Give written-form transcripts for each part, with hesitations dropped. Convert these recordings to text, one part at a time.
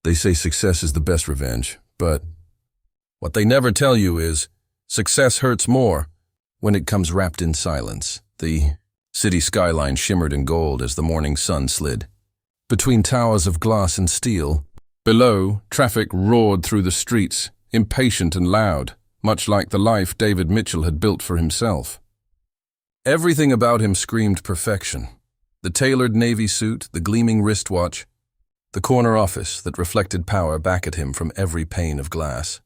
They say success is the best revenge, but what they never tell you is success hurts more when it comes wrapped in silence. The city skyline shimmered in gold as the morning sun slid between towers of glass and steel. Below, traffic roared through the streets, impatient and loud, much like the life David Mitchell had built for himself. Everything about him screamed perfection. The tailored navy suit, the gleaming wristwatch, the corner office that reflected power back at him from every pane of glass.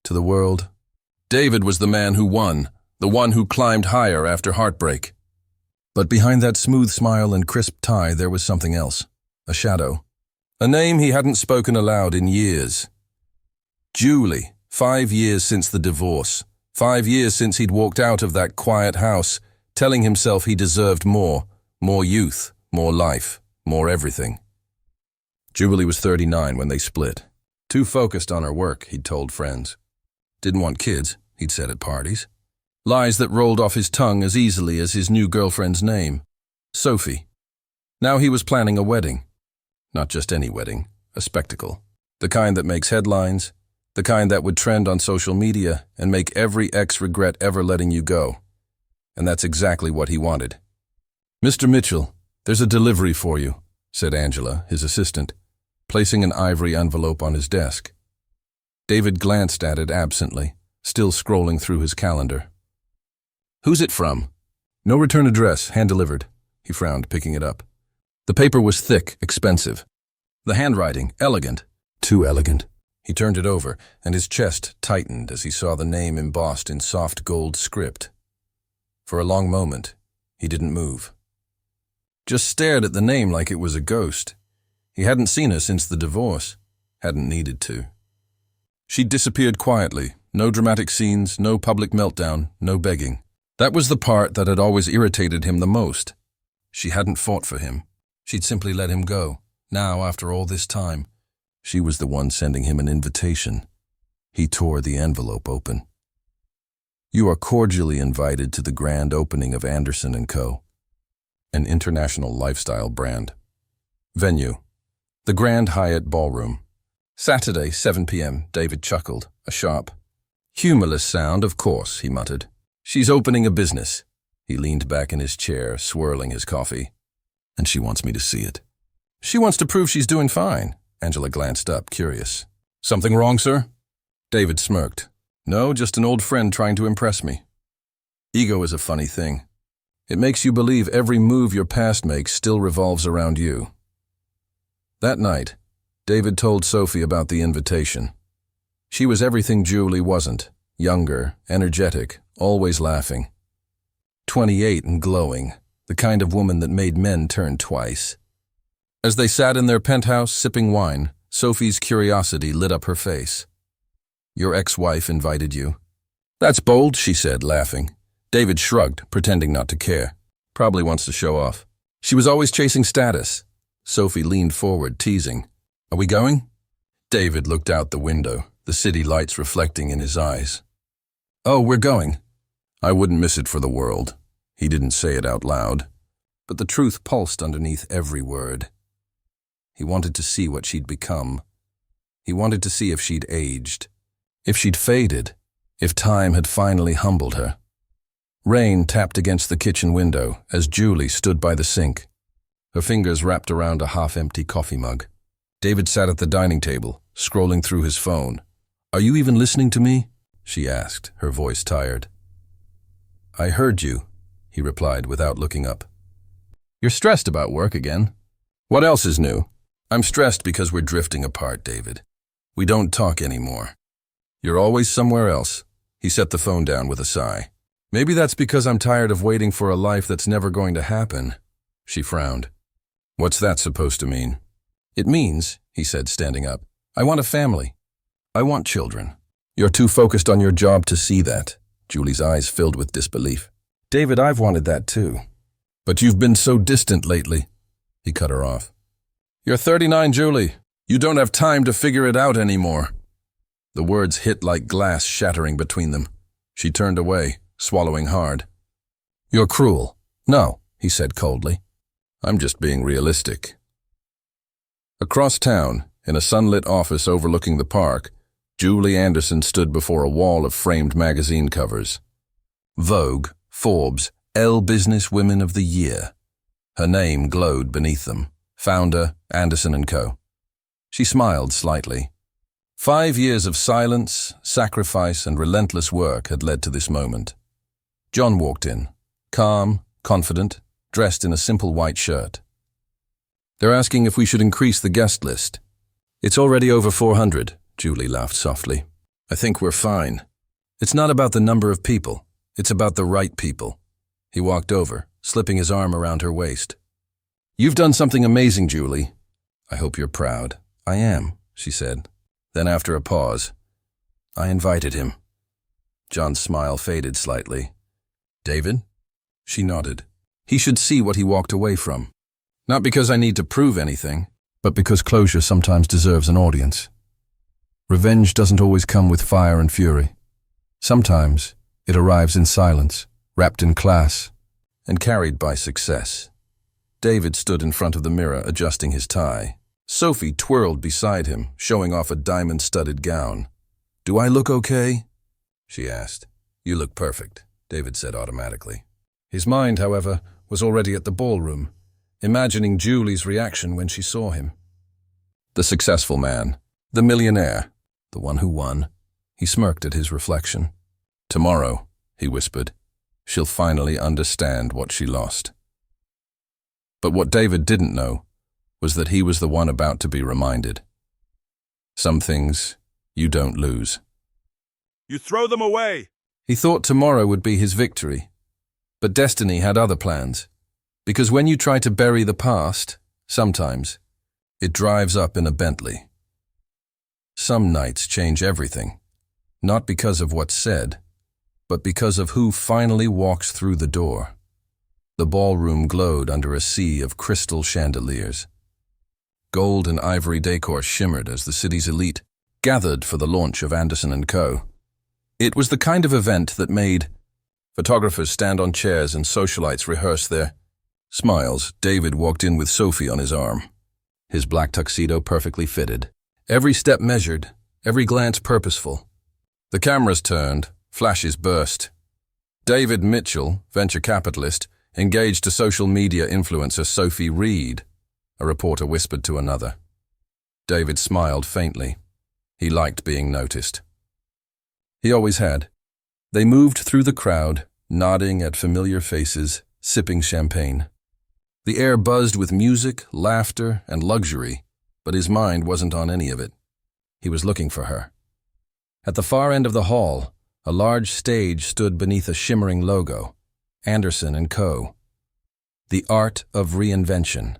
To the world, David was the man who won, the one who climbed higher after heartbreak. But behind that smooth smile and crisp tie there was something else, a shadow. A name he hadn't spoken aloud in years. Julie, 5 years since the divorce, 5 years since he'd walked out of that quiet house, telling himself he deserved more youth, more life, more everything. Julie was 39 when they split. Too focused on her work, he'd told friends. Didn't want kids, he'd said at parties. Lies that rolled off his tongue as easily as his new girlfriend's name, Sophie. Now he was planning a wedding. Not just any wedding, a spectacle. The kind that makes headlines, the kind that would trend on social media and make every ex regret ever letting you go. And that's exactly what he wanted. "Mr. Mitchell, there's a delivery for you," said Angela, his assistant, placing an ivory envelope on his desk. David glanced at it absently, still scrolling through his calendar. "Who's it from?" "No return address, hand-delivered." He frowned, picking it up. The paper was thick, expensive. The handwriting, elegant. Too elegant. He turned it over, and his chest tightened as he saw the name embossed in soft gold script. For a long moment, he didn't move. Just stared at the name like it was a ghost. He hadn't seen her since the divorce. Hadn't needed to. She'd disappeared quietly. No dramatic scenes, no public meltdown, no begging. That was the part that had always irritated him the most. She hadn't fought for him. She'd simply let him go. Now, after all this time, she was the one sending him an invitation. He tore the envelope open. "You are cordially invited to the grand opening of Anderson & Co., an international lifestyle brand. Venue, the Grand Hyatt Ballroom. Saturday, 7 p.m., David chuckled, a sharp, humorless sound, of course, he muttered. "She's opening a business." He leaned back in his chair, swirling his coffee. "And she wants me to see it." "She wants to prove she's doing fine." Angela glanced up, curious. "Something wrong, sir?" David smirked. "No, just an old friend trying to impress me." Ego is a funny thing. It makes you believe every move your past makes still revolves around you. That night, David told Sophie about the invitation. She was everything Julie wasn't. Younger, energetic, always laughing. 28 and glowing, the kind of woman that made men turn twice. As they sat in their penthouse sipping wine, Sophie's curiosity lit up her face. "Your ex-wife invited you?" "That's bold," she said, laughing. David shrugged, pretending not to care. "Probably wants to show off. She was always chasing status." Sophie leaned forward, teasing. "Are we going?" David looked out the window, the city lights reflecting in his eyes. "Oh, we're going." "I wouldn't miss it for the world." He didn't say it out loud, but the truth pulsed underneath every word. He wanted to see what she'd become. He wanted to see if she'd aged, if she'd faded, if time had finally humbled her. Rain tapped against the kitchen window as Julie stood by the sink, her fingers wrapped around a half-empty coffee mug. David sat at the dining table, scrolling through his phone. "Are you even listening to me?" she asked, her voice tired. "I heard you," he replied without looking up. "You're stressed about work again." "What else is new?" "I'm stressed because we're drifting apart, David. We don't talk anymore. You're always somewhere else." He set the phone down with a sigh. "Maybe that's because I'm tired of waiting for a life that's never going to happen." She frowned. "What's that supposed to mean?" "It means," he said, standing up, "I want a family. I want children." "You're too focused on your job to see that." Julie's eyes filled with disbelief. "David, I've wanted that too." "But you've been so distant lately." He cut her off. "You're 39, Julie. You don't have time to figure it out anymore." The words hit like glass shattering between them. She turned away, swallowing hard. "You're cruel." "No," he said coldly. "I'm just being realistic." Across town, In a sunlit office overlooking the park, Julie Anderson stood before a wall of framed magazine covers. Vogue, Forbes, Elle Business Women of the Year. Her name glowed beneath them. Founder, Anderson & Co. She smiled slightly. 5 years of silence, sacrifice, and relentless work had led to this moment. John walked in, calm, confident, dressed in a simple white shirt. "They're asking if we should increase the guest list." "It's already over 400, Julie laughed softly. "I think we're fine. It's not about the number of people. It's about the right people." He walked over, slipping his arm around her waist. "You've done something amazing, Julie. I hope you're proud." "I am," she said. Then after a pause, "I invited him." John's smile faded slightly. "David?" She nodded. "He should see what he walked away from. Not because I need to prove anything, but because closure sometimes deserves an audience. Revenge doesn't always come with fire and fury. Sometimes it arrives in silence, wrapped in class, and carried by success." David stood in front of the mirror, adjusting his tie. Sophie twirled beside him, showing off a diamond-studded gown. "Do I look okay?" she asked. "You look perfect," David said automatically. His mind, however, was already at the ballroom, imagining Julie's reaction when she saw him. The successful man, the millionaire, the one who won. He smirked at his reflection. "Tomorrow," he whispered, "she'll finally understand what she lost." But what David didn't know was that he was the one about to be reminded. Some things you don't lose. You throw them away. He thought tomorrow would be his victory. But destiny had other plans. Because when you try to bury the past, sometimes, it drives up in a Bentley. Some nights change everything. Not because of what's said, but because of who finally walks through the door. The ballroom glowed under a sea of crystal chandeliers. Gold and ivory decor shimmered as the city's elite gathered for the launch of Anderson & Co. It was the kind of event that made photographers stand on chairs and socialites rehearse their smiles. David walked in with Sophie on his arm, his black tuxedo perfectly fitted. Every step measured, every glance purposeful. The cameras turned, flashes burst. David Mitchell, venture capitalist, engaged a social media influencer, Sophie Reed, a reporter whispered to another. David smiled faintly. He liked being noticed. He always had. They moved through the crowd, nodding at familiar faces, sipping champagne. The air buzzed with music, laughter, and luxury, but his mind wasn't on any of it. He was looking for her. At the far end of the hall, a large stage stood beneath a shimmering logo, Anderson & Co. The Art of Reinvention.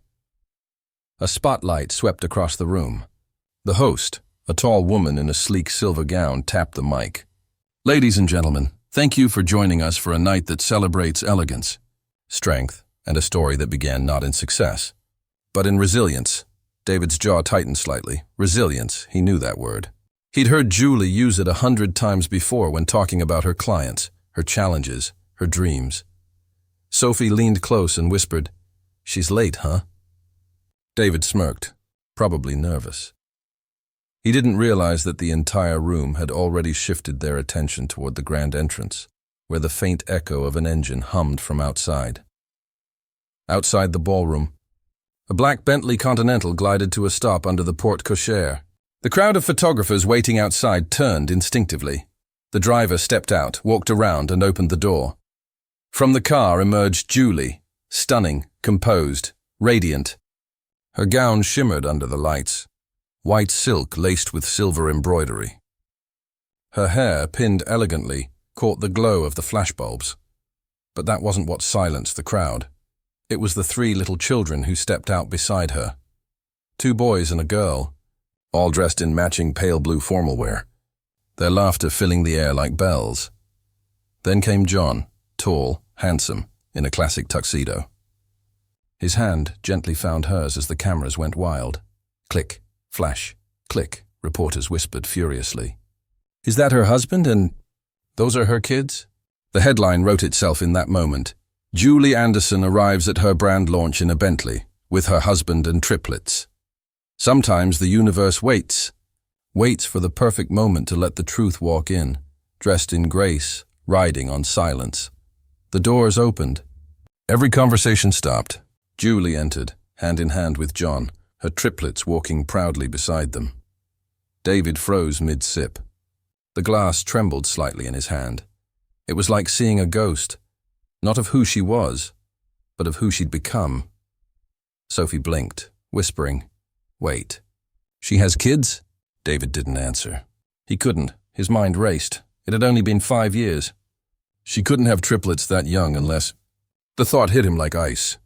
A spotlight swept across the room. The host, a tall woman in a sleek silver gown, tapped the mic. "Ladies and gentlemen, thank you for joining us for a night that celebrates elegance, strength, and a story that began not in success, but in resilience." David's jaw tightened slightly. Resilience, he knew that word. He'd heard Julie use it 100 times before when talking about her clients, her challenges, her dreams. Sophie leaned close and whispered, "She's late, huh?" David smirked, probably nervous. He didn't realize that the entire room had already shifted their attention toward the grand entrance, where the faint echo of an engine hummed from outside. Outside the ballroom, a black Bentley Continental glided to a stop under the porte cochere. The crowd of photographers waiting outside turned instinctively. The driver stepped out, walked around, and opened the door. From the car emerged Julie, stunning, composed, radiant. Her gown shimmered under the lights, white silk laced with silver embroidery. Her hair, pinned elegantly, caught the glow of the flashbulbs. But that wasn't what silenced the crowd. It was the 3 little children who stepped out beside her. 2 boys and a girl, all dressed in matching pale blue formal wear, their laughter filling the air like bells. Then came John, tall, handsome, in a classic tuxedo. His hand gently found hers as the cameras went wild. Click, flash, click, reporters whispered furiously. "Is that her husband and those are her kids?" The headline wrote itself in that moment. Julie Anderson arrives at her brand launch in a Bentley, with her husband and triplets. Sometimes the universe waits for the perfect moment to let the truth walk in, dressed in grace, riding on silence. The doors opened. Every conversation stopped. Julie entered, hand in hand with John, her triplets walking proudly beside them. David froze mid-sip. The glass trembled slightly in his hand. It was like seeing a ghost, not of who she was, but of who she'd become. Sophie blinked, whispering, "Wait. She has kids?" David didn't answer. He couldn't. His mind raced. It had only been 5 years. She couldn't have triplets that young unless... The thought hit him like ice.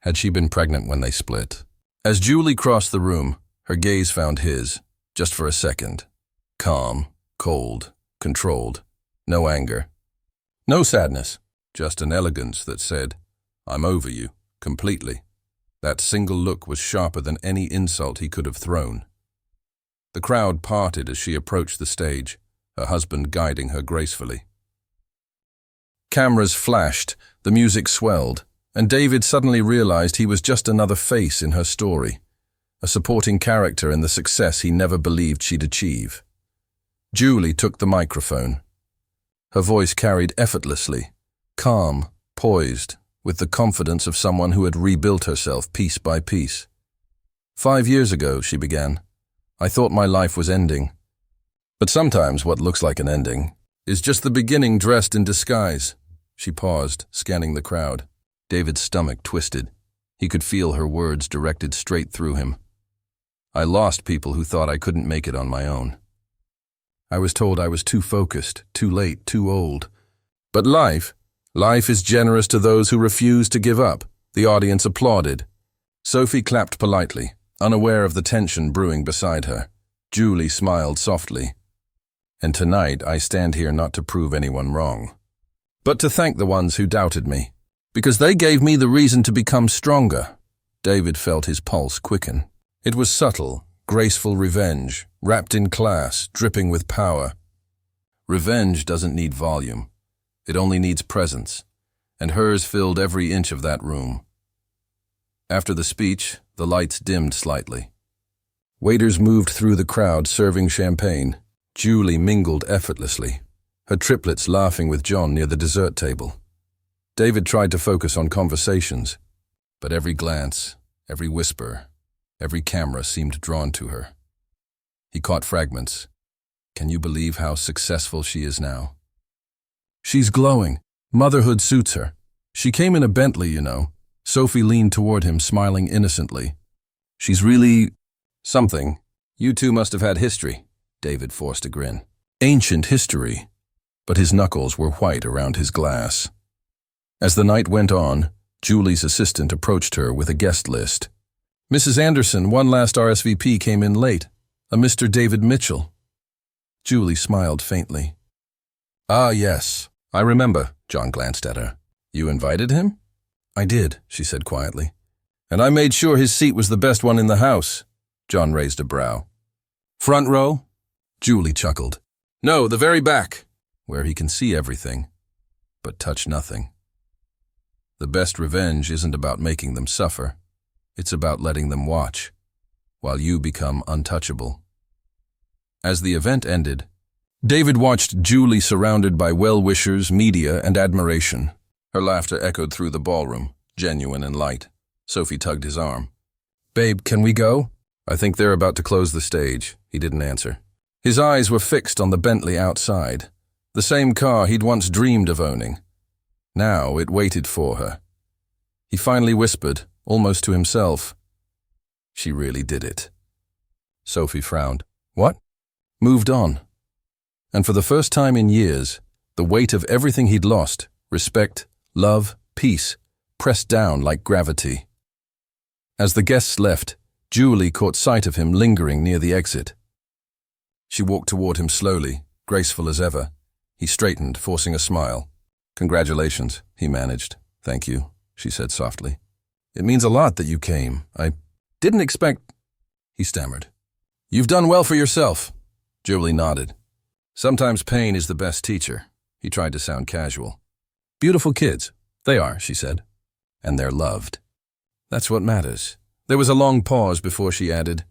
Had she been pregnant when they split? As Julie crossed the room, her gaze found his, just for a second. Calm, cold, controlled. No anger. No sadness. Just an elegance that said, "I'm over you, completely." That single look was sharper than any insult he could have thrown. The crowd parted as she approached the stage, her husband guiding her gracefully. Cameras flashed, the music swelled, and David suddenly realized he was just another face in her story, a supporting character in the success he never believed she'd achieve. Julie took the microphone. Her voice carried effortlessly, calm, poised, with the confidence of someone who had rebuilt herself piece by piece. 5 years ago, she began, I thought my life was ending. But sometimes what looks like an ending is just the beginning dressed in disguise. She paused, scanning the crowd. David's stomach twisted. He could feel her words directed straight through him. I lost people who thought I couldn't make it on my own. I was told I was too focused, too late, too old. But life is generous to those who refuse to give up. The audience applauded. Sophie clapped politely, unaware of the tension brewing beside her. Julie smiled softly. And tonight I stand here not to prove anyone wrong, but to thank the ones who doubted me, because they gave me the reason to become stronger. David felt his pulse quicken. It was subtle, graceful revenge, wrapped in class, dripping with power. Revenge doesn't need volume. It only needs presence, and hers filled every inch of that room. After the speech, the lights dimmed slightly. Waiters moved through the crowd serving champagne. Julie mingled effortlessly, her triplets laughing with John near the dessert table. David tried to focus on conversations, but every glance, every whisper, every camera seemed drawn to her. He caught fragments. Can you believe how successful she is now? She's glowing. Motherhood suits her. She came in a Bentley, you know. Sophie leaned toward him, smiling innocently. She's really... something. You two must have had history. David forced a grin. Ancient history. But his knuckles were white around his glass. As the night went on, Julie's assistant approached her with a guest list. Mrs. Anderson, one last RSVP came in late. A Mr. David Mitchell. Julie smiled faintly. Ah, yes. I remember, John glanced at her. You invited him? I did, she said quietly. And I made sure his seat was the best one in the house. John raised a brow. Front row? Julie chuckled. No, the very back, where he can see everything, but touch nothing. The best revenge isn't about making them suffer. It's about letting them watch, while you become untouchable. As the event ended, David watched Julie surrounded by well-wishers, media, and admiration. Her laughter echoed through the ballroom, genuine and light. Sophie tugged his arm. Babe, can we go? I think they're about to close the stage. He didn't answer. His eyes were fixed on the Bentley outside, the same car he'd once dreamed of owning. Now it waited for her. He finally whispered, almost to himself, She really did it. Sophie frowned. What? Moved on. And for the first time in years, the weight of everything he'd lost, respect, love, peace, pressed down like gravity. As the guests left, Julie caught sight of him lingering near the exit. She walked toward him slowly, graceful as ever. He straightened, forcing a smile. Congratulations, he managed. Thank you, she said softly. It means a lot that you came. I didn't expect... He stammered. You've done well for yourself. Julie nodded. Sometimes pain is the best teacher. He tried to sound casual. Beautiful kids. They are, she said. And they're loved. That's what matters. There was a long pause before she added,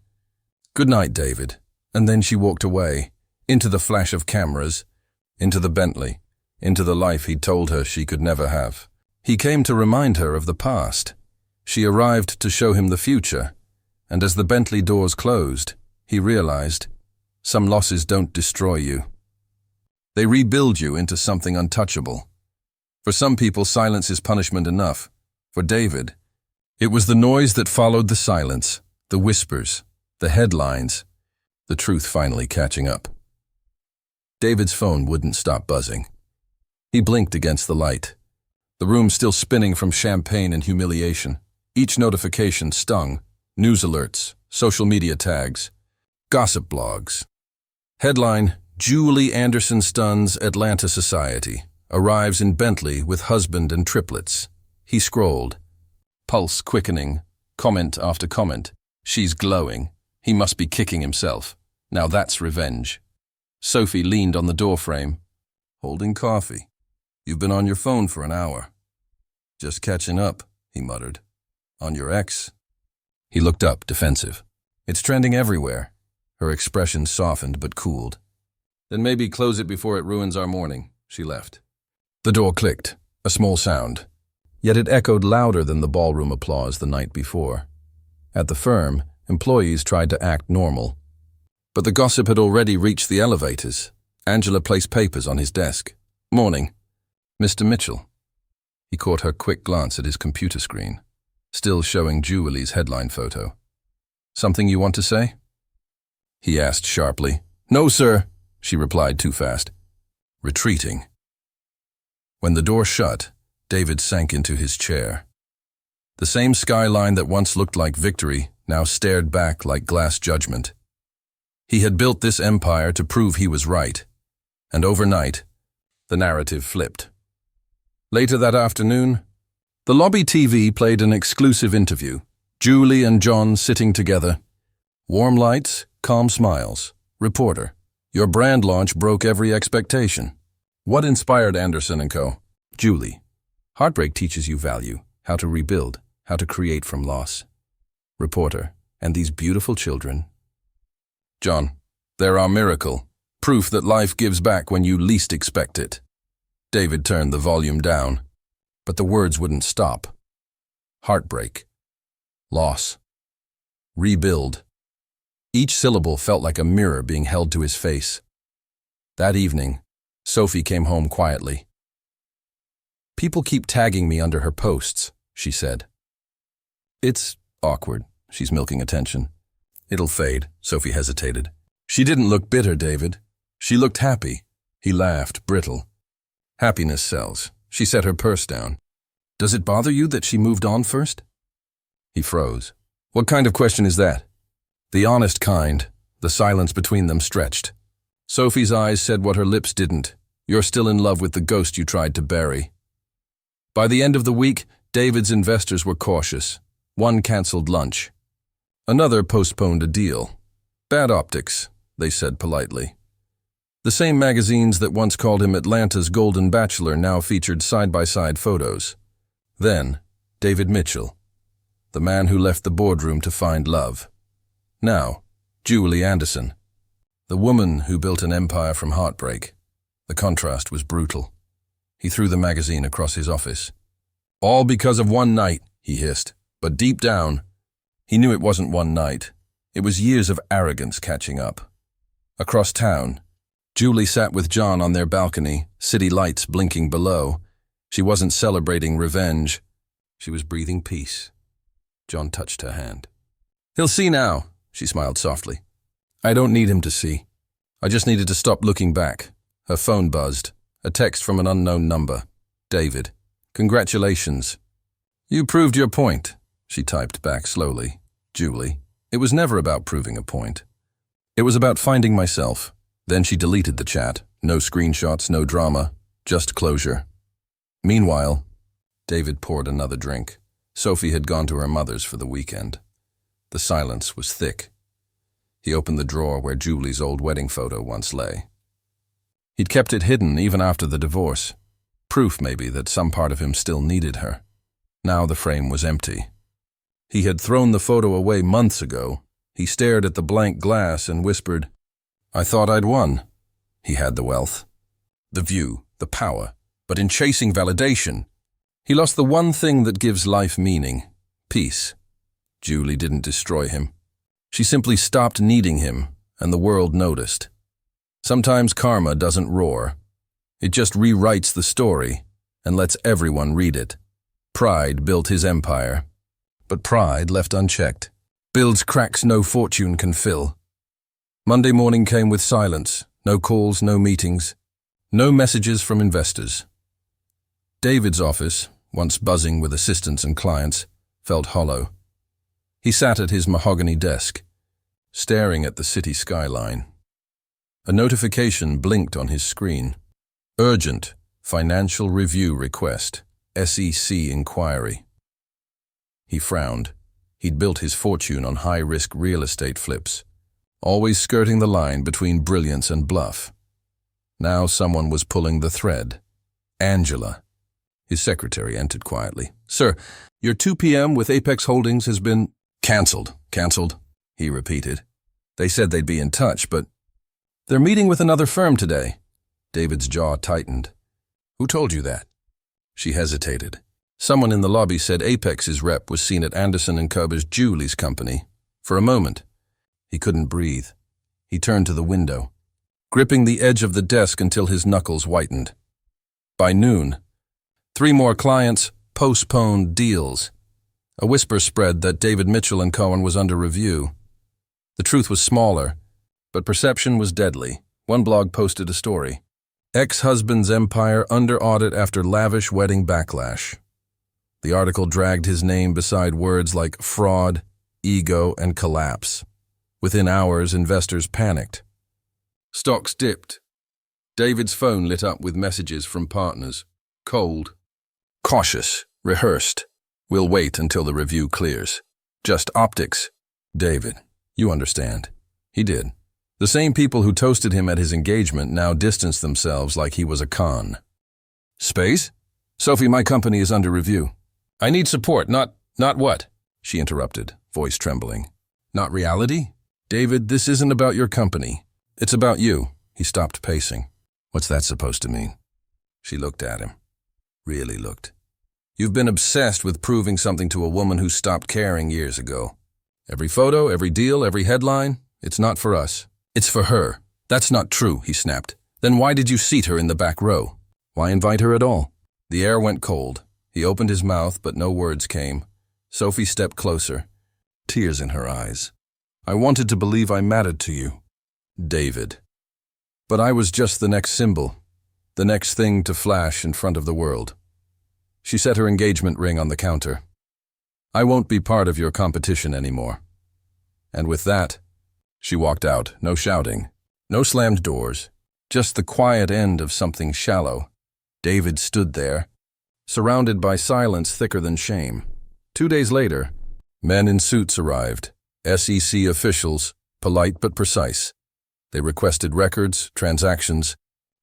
"Good night, David." And then she walked away, into the flash of cameras, into the Bentley, into the life he'd told her she could never have. He came to remind her of the past. She arrived to show him the future, and as the Bentley doors closed, he realized, some losses don't destroy you. They rebuild you into something untouchable. For some people, silence is punishment enough. For David, it was the noise that followed the silence, the whispers, the headlines, the truth finally catching up. David's phone wouldn't stop buzzing. He blinked against the light, the room still spinning from champagne and humiliation. Each notification stung: news alerts, social media tags, gossip blogs. Headline: Julie Anderson stuns Atlanta society, arrives in Bentley with husband and triplets. He scrolled, pulse quickening, comment after comment. She's glowing. He must be kicking himself. Now that's revenge. Sophie leaned on the doorframe, holding coffee. "You've been on your phone for an hour." "Just catching up," he muttered. "On your ex?" He looked up, defensive. "It's trending everywhere." Her expression softened but cooled. "Then maybe close it before it ruins our morning." She left. The door clicked, a small sound. Yet it echoed louder than the ballroom applause the night before. At the firm, employees tried to act normal. But the gossip had already reached the elevators. Angela placed papers on his desk. "Morning. Mr. Mitchell." He caught her quick glance at his computer screen, still showing Julie's headline photo. "Something you want to say?" he asked sharply. "No, sir," she replied too fast. Retreating. When the door shut, David sank into his chair. The same skyline that once looked like victory now stared back like glass judgment. He had built this empire to prove he was right, and overnight, the narrative flipped. Later that afternoon, the lobby TV played an exclusive interview. Julie and John sitting together. Warm lights, calm smiles. Reporter: "Your brand launch broke every expectation. What inspired Anderson & Co.?" Julie: "Heartbreak teaches you value, how to rebuild, how to create from loss." Reporter: "And these beautiful children?" John: "They're our miracle, proof that life gives back when you least expect it." David turned the volume down, but the words wouldn't stop. Heartbreak. Loss. Rebuild. Each syllable felt like a mirror being held to his face. That evening, Sophie came home quietly. "People keep tagging me under her posts," she said. "It's awkward. She's milking attention." "It'll fade," Sophie hesitated. "She didn't look bitter, David. She looked happy." He laughed, brittle. "Happiness sells." She set her purse down. "Does it bother you that she moved on first?" He froze. "What kind of question is that?" "The honest kind." The silence between them stretched. Sophie's eyes said what her lips didn't. "You're still in love with the ghost you tried to bury." By the end of the week, David's investors were cautious. One canceled lunch. Another postponed a deal. "Bad optics," they said politely. The same magazines that once called him Atlanta's Golden Bachelor now featured side-by-side photos. Then, David Mitchell, the man who left the boardroom to find love. Now, Julie Anderson, the woman who built an empire from heartbreak. The contrast was brutal. He threw the magazine across his office. "All because of one night," he hissed. But deep down, he knew it wasn't one night. It was years of arrogance catching up. Across town, Julie sat with John on their balcony, city lights blinking below. She wasn't celebrating revenge. She was breathing peace. John touched her hand. "He'll see now," she smiled softly. "I don't need him to see. I just needed to stop looking back." Her phone buzzed. A text from an unknown number. "David, congratulations." "You proved your point," she typed back slowly. "Julie, it was never about proving a point. It was about finding myself." Then she deleted the chat. No screenshots, no drama, just closure. Meanwhile, David poured another drink. Sophie had gone to her mother's for the weekend. The silence was thick. He opened the drawer where Julie's old wedding photo once lay. He'd kept it hidden even after the divorce. Proof, maybe, that some part of him still needed her. Now the frame was empty. He had thrown the photo away months ago, He stared at the blank glass and whispered, "I thought I'd won." He had the wealth, the view, the power, but in chasing validation, he lost the one thing that gives life meaning, peace. Julie didn't destroy him. She simply stopped needing him, and the world noticed. Sometimes karma doesn't roar. It just rewrites the story and lets everyone read it. Pride built his empire, but pride left unchecked builds cracks no fortune can fill. Monday morning came with silence, no calls, no meetings, no messages from investors. David's office, once buzzing with assistants and clients, felt hollow. He sat at his mahogany desk, staring at the city skyline. A notification blinked on his screen. Urgent financial review request, SEC inquiry. He frowned. He'd built his fortune on high-risk real estate flips, always skirting the line between brilliance and bluff. Now someone was pulling the thread. Angela. His secretary entered quietly. "Sir, your 2 p.m. with Apex Holdings has been canceled." "Canceled," he repeated. "They said they'd be in touch, but they're meeting with another firm today." David's jaw tightened. "Who told you that?" She hesitated. Someone in the lobby said Apex's rep was seen at Anderson & Kober's Julie's company. For a moment, he couldn't breathe. He turned to the window, gripping the edge of the desk until his knuckles whitened. By noon, 3 more clients, postponed deals. A whisper spread that David Mitchell & Cohen was under review. The truth was smaller, but perception was deadly. One blog posted a story. Ex-husband's empire under audit after lavish wedding backlash. The article dragged his name beside words like fraud, ego, and collapse. Within hours, investors panicked. Stocks dipped. David's phone lit up with messages from partners. Cold. Cautious. Rehearsed. "We'll wait until the review clears. Just optics." "David, you understand." He did. The same people who toasted him at his engagement now distanced themselves like he was a con. "Space? Sophie, my company is under review." "I need support, not what?" she interrupted, voice trembling. "Not reality? David, this isn't about your company. It's about you." He stopped pacing. "What's that supposed to mean?" She looked at him. Really looked. "You've been obsessed with proving something to a woman who stopped caring years ago. Every photo, every deal, every headline, it's not for us. It's for her." "That's not true," he snapped. "Then why did you seat her in the back row? Why invite her at all?" The air went cold. He opened his mouth, but no words came. Sophie stepped closer, tears in her eyes. "I wanted to believe I mattered to you, David. But I was just the next symbol, the next thing to flash in front of the world." She set her engagement ring on the counter. "I won't be part of your competition anymore." And with that, she walked out, no shouting, no slammed doors, just the quiet end of something shallow. David stood there, surrounded by silence thicker than shame. 2 days later, men in suits arrived, SEC officials, polite but precise. They requested records, transactions,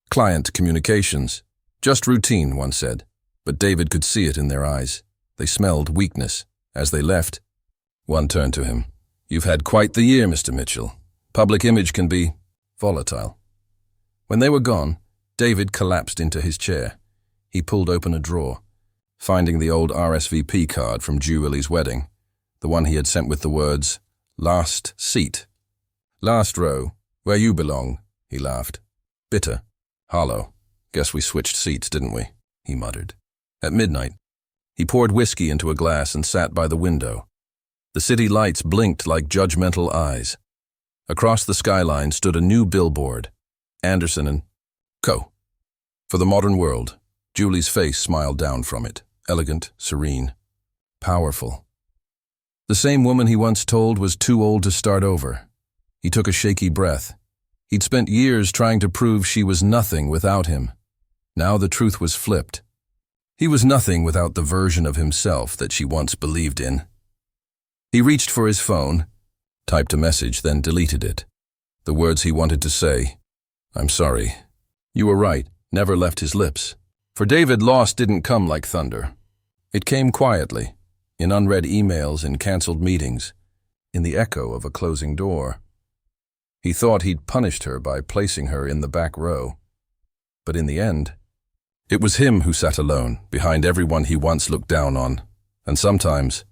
client communications. "Just routine," one said, but David could see it in their eyes. They smelled weakness. As they left, one turned to him. "You've had quite the year, Mr. Mitchell. Public image can be volatile." When they were gone, David collapsed into his chair. He pulled open a drawer, finding the old RSVP card from Julie's wedding, the one he had sent with the words, "Last seat." "Last row, where you belong," he laughed. Bitter, hollow. "Guess we switched seats, didn't we?" he muttered. At midnight, he poured whiskey into a glass and sat by the window. The city lights blinked like judgmental eyes. Across the skyline stood a new billboard, Anderson & Co. For the modern world. Julie's face smiled down from it, elegant, serene, powerful. The same woman he once told was too old to start over. He took a shaky breath. He'd spent years trying to prove she was nothing without him. Now the truth was flipped. He was nothing without the version of himself that she once believed in. He reached for his phone, typed a message, then deleted it. The words he wanted to say, "I'm sorry. You were right," never left his lips. For David, loss didn't come like thunder. It came quietly, in unread emails and canceled meetings, in the echo of a closing door. He thought he'd punished her by placing her in the back row. But in the end, it was him who sat alone behind everyone he once looked down on. And sometimes,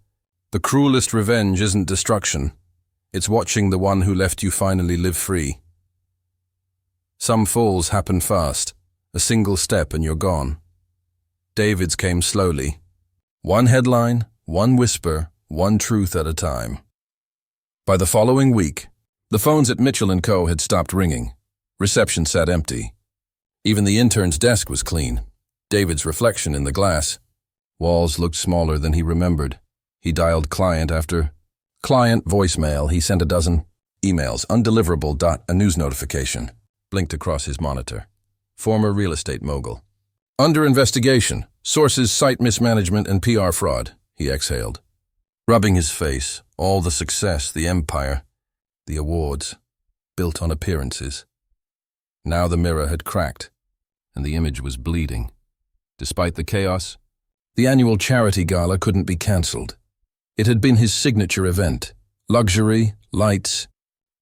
the cruelest revenge isn't destruction. It's watching the one who left you finally live free. Some falls happen fast. A single step and you're gone. David's came slowly. One headline, one whisper, one truth at a time. By the following week, the phones at Mitchell & Co. had stopped ringing. Reception sat empty. Even the intern's desk was clean. David's reflection in the glass. Walls looked smaller than he remembered. He dialed client after client voicemail. He sent a dozen emails. Undeliverable. A news notification blinked across his monitor. Former real estate mogul. Under investigation. Sources cite mismanagement and PR fraud. He exhaled, rubbing his face. All the success, the empire, the awards, built on appearances. Now the mirror had cracked, and the image was bleeding. Despite the chaos, the annual charity gala couldn't be cancelled. It had been his signature event. Luxury, lights,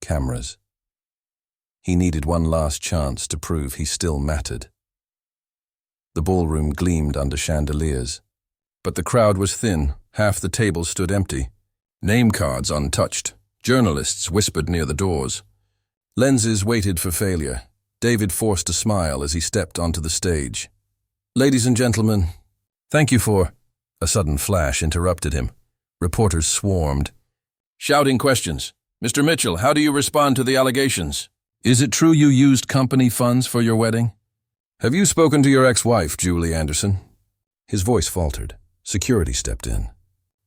cameras. He needed one last chance to prove he still mattered. The ballroom gleamed under chandeliers, but the crowd was thin. Half the tables stood empty. Name cards untouched. Journalists whispered near the doors. Lenses waited for failure. David forced a smile as he stepped onto the stage. Ladies and gentlemen, thank you for... A sudden flash interrupted him. Reporters swarmed, shouting questions. Mr. Mitchell, how do you respond to the allegations? Is it true you used company funds for your wedding? Have you spoken to your ex-wife, Julie Anderson? His voice faltered. Security stepped in.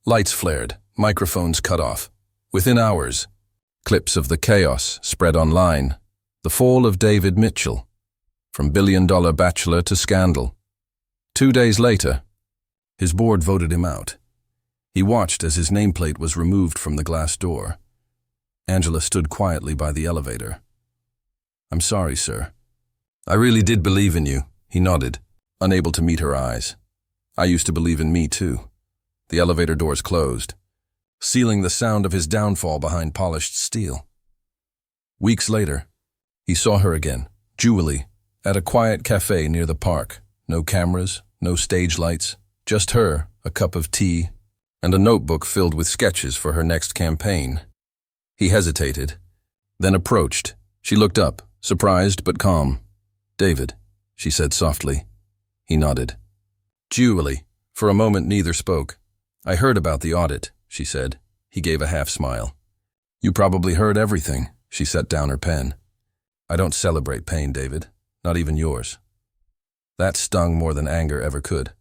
Lights flared, microphones cut off. Within hours, clips of the chaos spread online. The fall of David Mitchell, from billion-dollar bachelor to scandal. 2 days later, his board voted him out. He watched as his nameplate was removed from the glass door. Angela stood quietly by the elevator. I'm sorry, sir. I really did believe in you, he nodded, unable to meet her eyes. I used to believe in me, too. The elevator doors closed, sealing the sound of his downfall behind polished steel. Weeks later, he saw her again, Julie, at a quiet cafe near the park. No cameras, no stage lights, just her, a cup of tea, and a notebook filled with sketches for her next campaign. He hesitated, then approached. She looked up, surprised but calm. David, she said softly. He nodded. Julie. For a moment neither spoke. I heard about the audit, she said. He gave a half smile. You probably heard everything. She set down her pen. I don't celebrate pain, David. Not even yours. That stung more than anger ever could.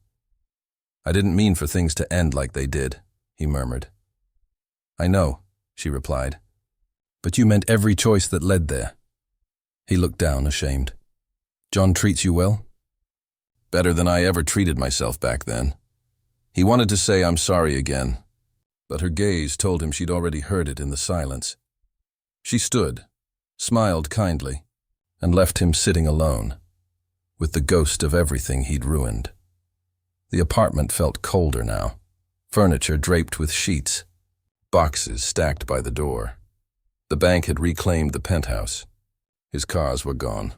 I didn't mean for things to end like they did, he murmured. I know, she replied. But you meant every choice that led there. He looked down, ashamed. John treats you well? Better than I ever treated myself back then. He wanted to say I'm sorry again, but her gaze told him she'd already heard it in the silence. She stood, smiled kindly, and left him sitting alone, with the ghost of everything he'd ruined. The apartment felt colder now, furniture draped with sheets, boxes stacked by the door. The bank had reclaimed the penthouse. His cars were gone.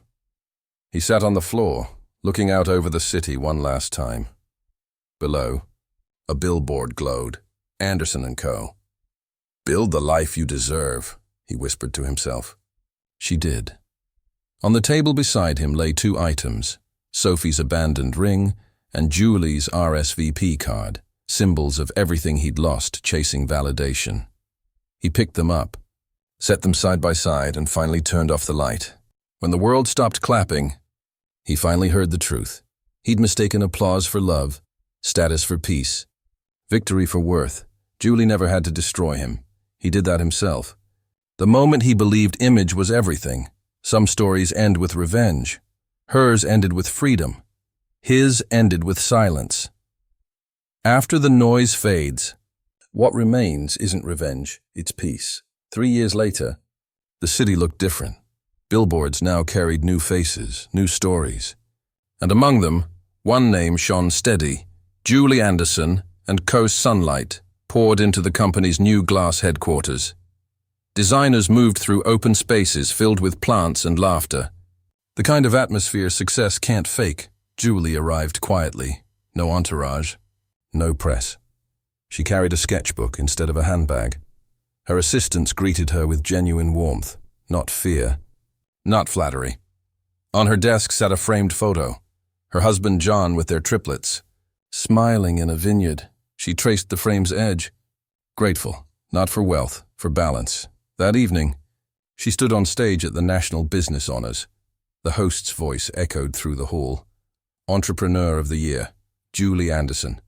He sat on the floor, looking out over the city one last time. Below, a billboard glowed. Anderson & Co. Build the life you deserve, he whispered to himself. She did. On the table beside him lay 2 items, Sophie's abandoned ring and Julie's RSVP card, symbols of everything he'd lost chasing validation. He picked them up, set them side by side, and finally turned off the light. When the world stopped clapping, he finally heard the truth. He'd mistaken applause for love, status for peace, victory for worth. Julie never had to destroy him. He did that himself. The moment he believed image was everything. Some stories end with revenge. Hers ended with freedom. His ended with silence. After the noise fades, what remains isn't revenge, it's peace. 3 years later, the city looked different. Billboards now carried new faces, new stories. And among them, one name shone steady. Julie Anderson and Co. Sunlight poured into the company's new glass headquarters. Designers moved through open spaces filled with plants and laughter. The kind of atmosphere success can't fake. Julie arrived quietly. No entourage, no press. She carried a sketchbook instead of a handbag. Her assistants greeted her with genuine warmth, not fear, not flattery. On her desk sat a framed photo. Her husband John with their triplets. Smiling in a vineyard, she traced the frame's edge. Grateful, not for wealth, for balance. That evening, she stood on stage at the National Business Honors. The host's voice echoed through the hall. Entrepreneur of the Year, Julie Anderson,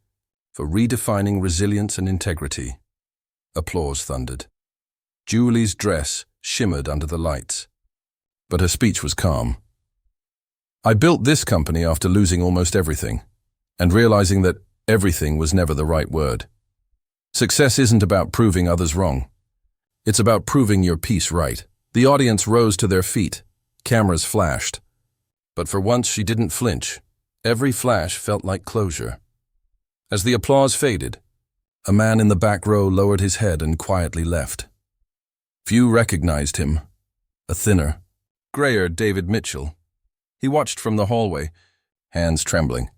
for redefining resilience and integrity. Applause thundered. Julie's dress shimmered under the lights, but her speech was calm. I built this company after losing almost everything, and realizing that everything was never the right word. Success isn't about proving others wrong. It's about proving your piece right. The audience rose to their feet. Cameras flashed. But for once she didn't flinch. Every flash felt like closure. As the applause faded, a man in the back row lowered his head and quietly left. Few recognized him. A thinner, grayer David Mitchell. He watched from the hallway, hands trembling.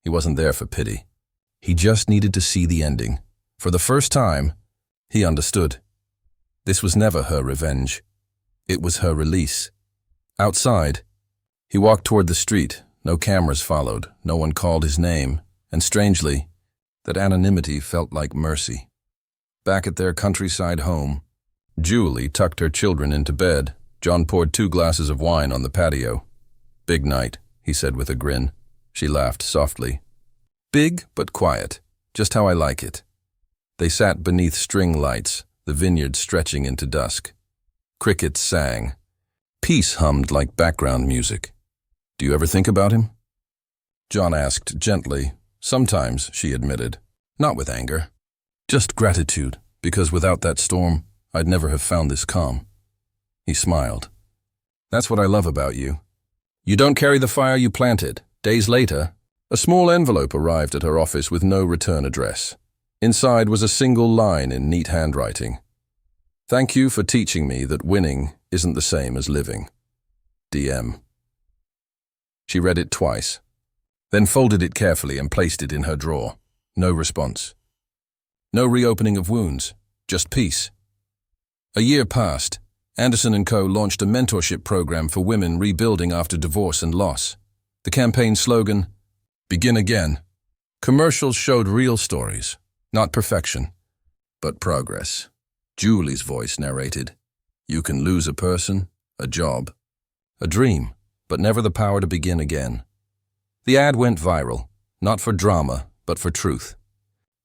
He wasn't there for pity. He just needed to see the ending. For the first time, he understood. This was never her revenge. It was her release. Outside, he walked toward the street. No cameras followed. No one called his name. And strangely, that anonymity felt like mercy. Back at their countryside home, Julie tucked her children into bed. John poured 2 glasses of wine on the patio. "Big night," he said with a grin. She laughed softly. "Big but quiet, just how I like it." They sat beneath string lights, the vineyard stretching into dusk. Crickets sang. Peace hummed like background music. "Do you ever think about him?" John asked gently. "Sometimes," she admitted. "Not with anger. Just gratitude, because without that storm, I'd never have found this calm." He smiled. "That's what I love about you. You don't carry the fire you planted." Days later, a small envelope arrived at her office with no return address. Inside was a single line in neat handwriting. "Thank you for teaching me that winning isn't the same as living. DM." She read it twice, then folded it carefully and placed it in her drawer. No response. No reopening of wounds, just peace. A year passed. Anderson & Co. launched a mentorship program for women rebuilding after divorce and loss. The campaign slogan, "Begin Again." Commercials showed real stories, not perfection, but progress. Julie's voice narrated, "You can lose a person, a job, a dream, but never the power to begin again." The ad went viral, not for drama, but for truth.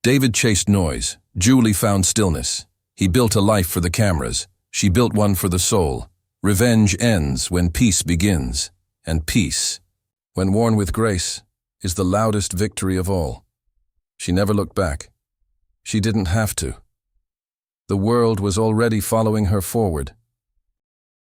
David chased noise. Julie found stillness. He built a life for the cameras. She built one for the soul. Revenge ends when peace begins, and peace, when worn with grace, is the loudest victory of all. She never looked back. She didn't have to. The world was already following her forward.